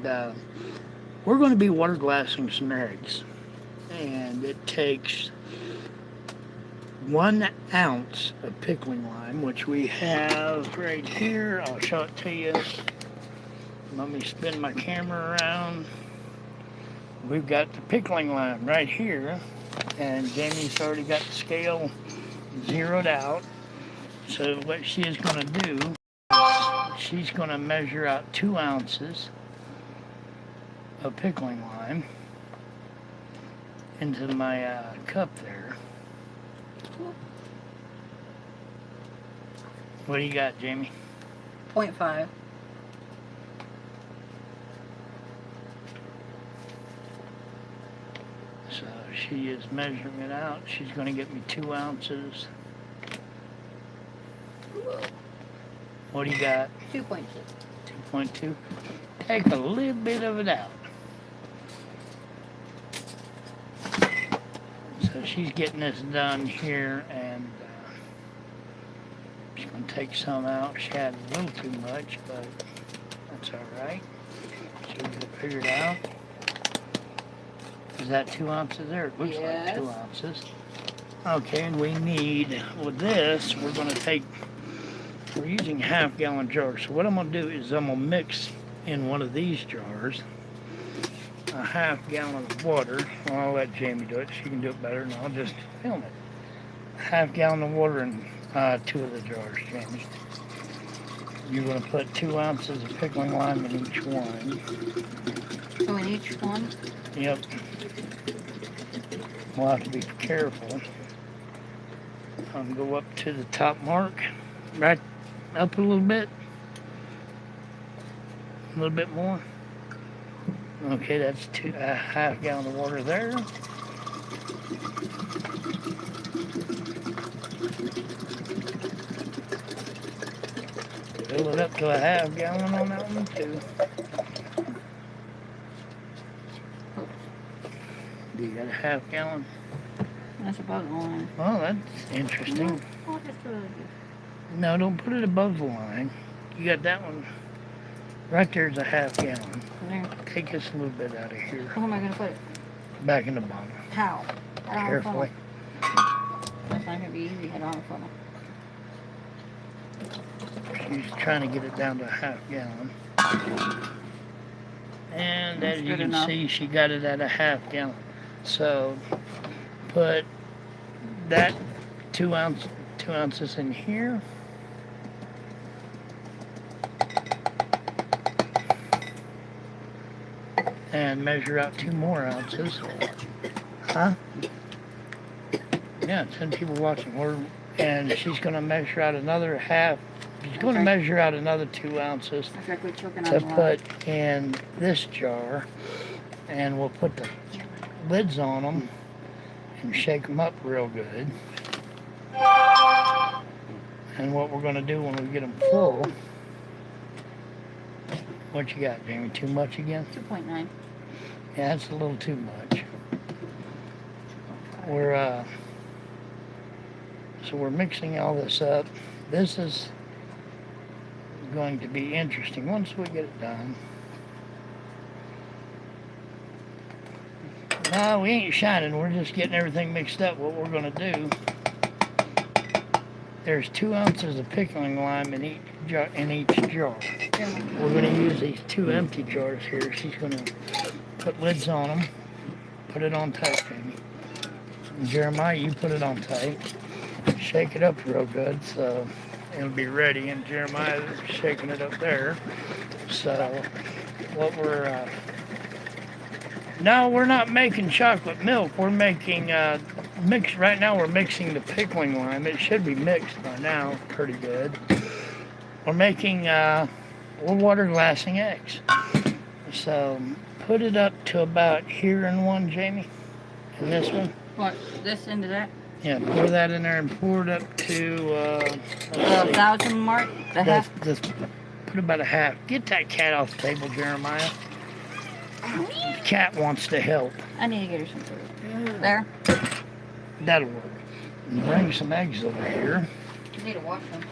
And we're going to be water glassing some eggs. And it takes 1 ounce of pickling lime, which we have right here. I'll show it to you. Let me spin my camera around. We've got the pickling lime right here, and Jamie's already got the scale zeroed out. So what she is going to do, she's going to measure out 2 ounces of pickling lime into my cup there. What do you got, Jamie? 0.5. So she is measuring it out. She's going to get me 2 ounces. What do you got? 2.2. 2.2. Take a little bit of it out. So she's getting this done here, and she's going to take some out. She had a little too much, but that's all right. She'll get it figured out. Is that 2 ounces there? It looks like 2 ounces. Okay, and we need, with this, we're going to take, we're using half-gallon jars. So what I'm going to do is I'm going to mix in one of these jars a half-gallon of water. Well, I'll let Jamie do it. She can do it better, and I'll just film it. A half-gallon of water in 2 of the jars, Jamie. You're going to put 2 ounces of pickling lime in each one. So in each one? Yep. We'll have to be careful. Go up to the top mark, right up a little bit. A little bit more. Okay, that's a half-gallon of water there. Fill it up to a half-gallon on that one too. Do you got a half-gallon? That's above the line. Oh, that's interesting. Oh, just a little bit. No, don't put it above the line. You got that one. Right there's a half-gallon. There. Take this a little bit out of here. Where am I going to put it? Back in the bottom. How? I don't Carefully. That's not going to be easy. I don't have funnel. She's trying to get it down to a half-gallon. And That's as you good can enough. see, she got it at a half-gallon. So put that 2 ounces in here. And measure out 2 more ounces. Huh? Yeah, 10 people watching. And she's going to measure out another half. She's going to measure out another 2 ounces I feel like we're choking to on the line. put in this jar. And we'll put the lids on them and shake them up real good. And what we're going to do when we get them full, what you got, Jamie? Too much again? 2.9. Yeah, that's a little too much. So we're mixing all this up. This is going to be interesting once we get it done. No, we ain't shining. We're just getting everything mixed up. What we're going to do, there's 2 ounces of pickling lime in each jar. We're going to use these 2 empty jars here. She's going to put lids on them. Put it on tight, Jamie. And Jeremiah, you put it on tight. Shake it up real good so it'll be ready. And Jeremiah's shaking it up there. So what we're... no, we're not making chocolate milk. We're making right now we're mixing the pickling lime. It should be mixed by now pretty good. We're making, we're water glassing eggs. So put it up to about here in one, Jamie. And this one. What? This into that? Yeah, pour that in there and pour it up to, The 1,000 mark? The half? Put about a half. Get that cat off the table, Jeremiah. The cat wants to help. I need to get her some food. There? That'll work. And bring some eggs over here. I need to wash them.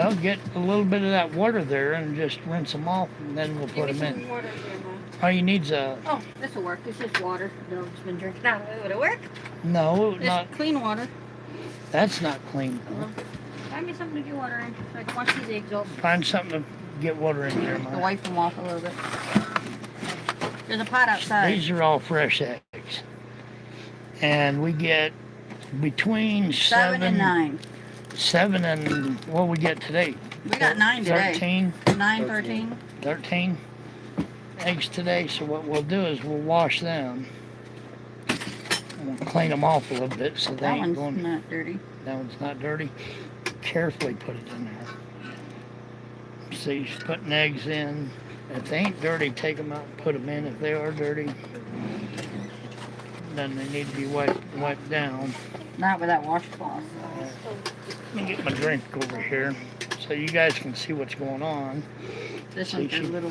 Well, get a little bit of that water there and just rinse them off, and then we'll put them in. Water, Grandma. All you need's a... Oh, this will work. This is water. The dog's been drinking out of it. Would it work? No, This not... clean water. That's not clean, though. Well, find me something to get water in so I can wash these eggs off. Find something to get water in there, To Mom. wipe them off a little bit. There's a pot outside. These are all fresh eggs. And we get between 7 and 9. 7 and... What we get today? We got 9 today. 13? 9, 13. 13 eggs today. So what we'll do is we'll wash them. We'll clean them off a little bit so they That ain't one's going... not dirty. That one's not dirty. Carefully put it in there. See, she's putting eggs in. If they ain't dirty, take them out and put them in. If they are dirty, then they need to be wiped down. Not with that washcloth. Let me get my drink over here so you guys can see what's going on. This See, one's a little.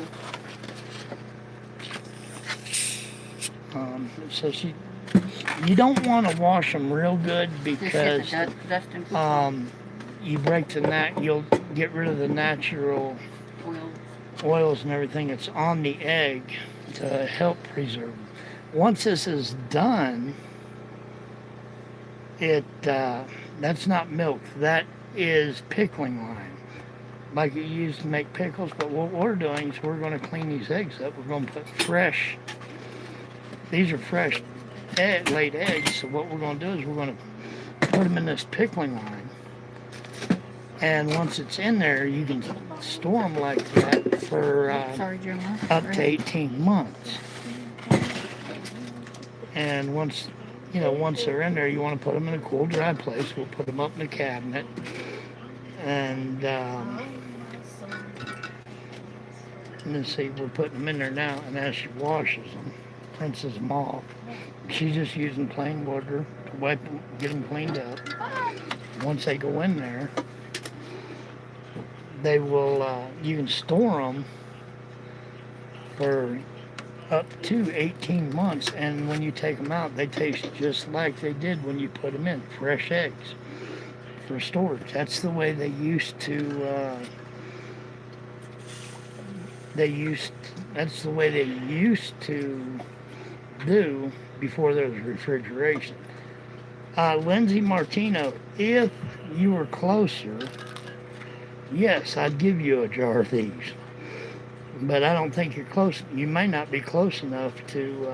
So you don't want to wash them real good Just because get the dust and you break you'll get rid of the natural oil. oils and everything that's on the egg to help preserve them. Once this is done, that's not milk. That is pickling lime, like you use to make pickles. But what we're doing is we're going to clean these eggs up. We're going to put fresh. These are fresh laid eggs. So what we're going to do is we're going to put them in this pickling lime. And once it's in there, you can store them like that for Sorry, Jeremiah. up to 18 months. And once they're in there, you want to put them in a cool, dry place. We'll put them up in the cabinet. And let's see, we're putting them in there now. And as she washes them, rinses them off, she's just using plain water to wipe them, get them cleaned up. Once they go in there, they will, you can store them for up to 18 months, and when you take them out, they taste just like they did when you put them in, fresh eggs for storage. That's the way they used to, that's the way they used to do before there was refrigeration. Lindsay Martino, if you were closer, yes, I'd give you a jar of these. But I don't think you're close. You may not be close enough to.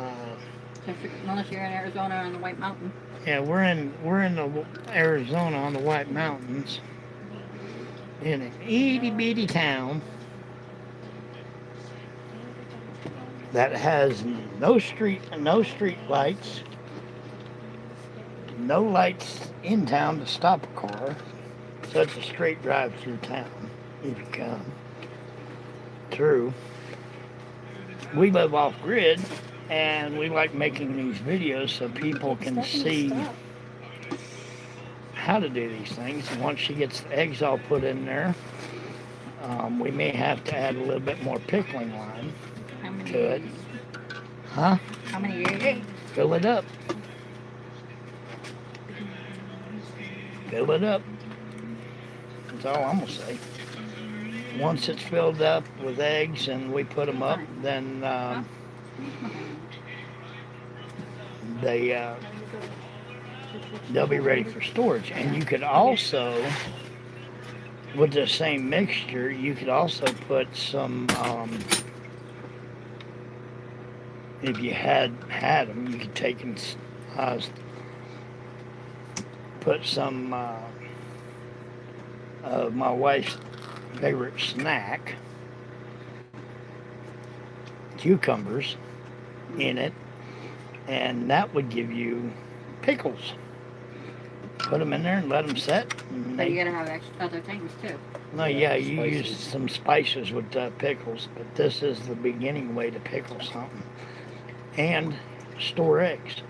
Unless you're in Arizona on the White Mountain. Yeah, we're in the Arizona on the White Mountains, in an itty bitty town that has no street lights, no lights in town to stop a car. So it's a straight drive through town if you come through. We live off grid, and we like making these videos so people can see how to do these things. And once she gets the eggs all put in there, we may have to add a little bit more pickling lime to it. Huh? How many eggs? Fill it up. Fill it up. That's all I'm going to say. Once it's filled up with eggs and we put them up, then they'll be ready for storage. And you could also, with the same mixture, you could also put some, if you had them, you could take and put some of my wife's favorite snack, cucumbers, in it, and that would give you pickles. Put them in there and let them set. But you gotta have other things too. No, yeah, you use some spices with pickles, but this is the beginning way to pickle something. And store eggs.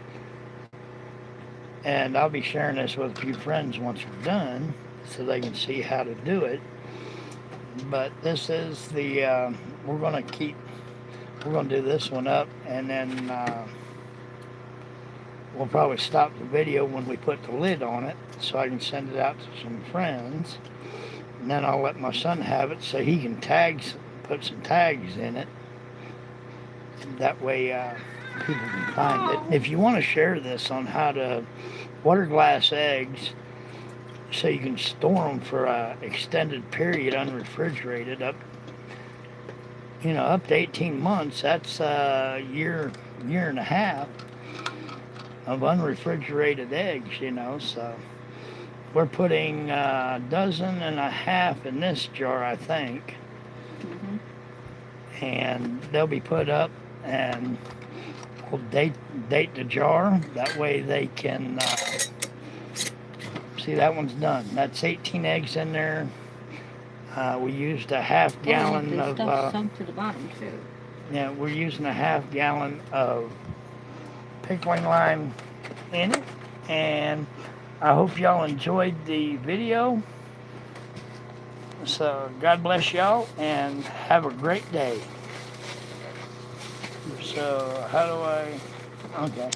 And I'll be sharing this with a few friends once we're done, so they can see how to do it. But this is the, we're going to do this one up, and then we'll probably stop the video when we put the lid on it, so I can send it out to some friends. And then I'll let my son have it so he can put some tags in it. That way people can find it. If you want to share this on how to water glass eggs so you can store them for an extended period unrefrigerated up to 18 months, that's a year and a half of unrefrigerated eggs, so we're putting a dozen and a half in this jar, I think. And they'll be put up, and we'll date the jar. That way they can see that one's done. That's 18 eggs in there. We used a half gallon of stuff sunk to the bottom too. Yeah, we're using a half gallon of pickling lime in it, and I hope y'all enjoyed the video. So God bless y'all and have a great day. So how do I? Okay.